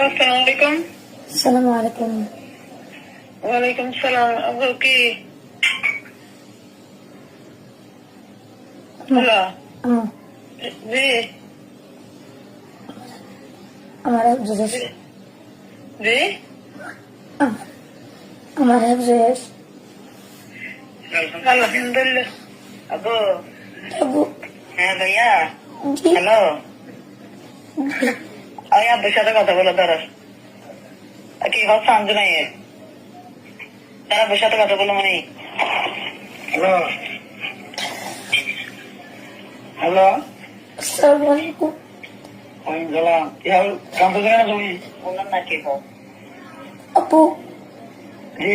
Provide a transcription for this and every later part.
আসসালামু আলাইকুম। আসসালামু আলাইকুম। ওয়ালাইকুম সালাম। আপু কি হ্যালো? জি আমার হেফজেস জি আমার হেফজেস আলহামদুলিল্লাহ। আপু আবু হ্যাঁ ভাইয়া, জি হ্যালো। জি আমি আব্বুর সাথে কথা বলে দাঁড়া কি হচ্ছে আনজু নাই তার আব্বুর সাথে কথা বলো মানে। হ্যালো হ্যালো আসসালামু আলাইকুম। ওয়ালাইকুম সালাম। কি হাল? কাম করছো কেন তুমি? বললাম না কি হোক। আপু জি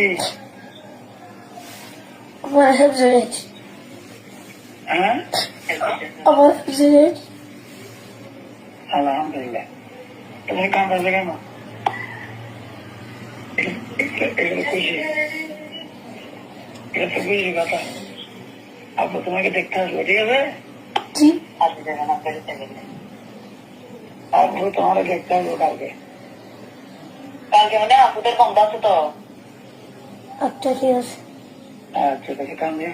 আমার হেফজেস হ্যাঁ আমার হেফজেস আলহামদুলিল্লাহ। তুমি কাম করছো কেন? এগুলো খুশি, এটা তো খুশি কথা। আপু তোমাকে দেখতে আসবো, ঠিক আছে? জি আপনি যাবেন আপনার আপু তোমার দেখতে আসবো কালকে। কালকে মানে আপুদের বন্ধ আছে তো। আচ্ছা ঠিক আছে। আচ্ছা দেখে কাম দিয়ে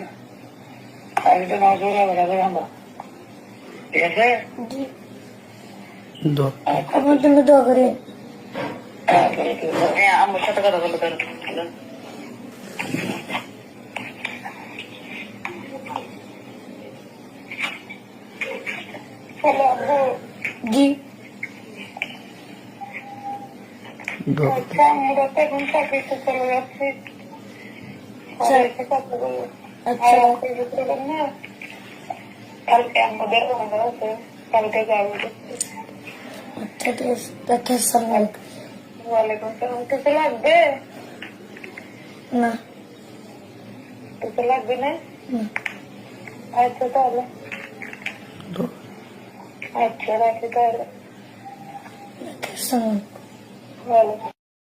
আমি তো নামাজ পড়ে আবার কাছে কান্দা, ঠিক আছে? জি আচ্ছা আমার জন্য দোয়া করেন। আমার সাথে কথা বলতে পারো। হ্যালো আব্বু। জি আচ্ছা আমরা তো এখন চাকরিতে চলে যাচ্ছি। কথা বলবো। আচ্ছা না কালকে আমাদের বন্ধ আছে, কালকে যাবো। আচ্ছা ঠিক আছে। রাখি। আসসালামু আলাইকুম। ওয়ালাইকুম সালাম। কিছু লাগবে? না কিছু লাগবে না? না আচ্ছা তাহলে আচ্ছা রাখি তাহলে। রাখি। আসসালামু আলাইকুম। ওয়ালাইকুম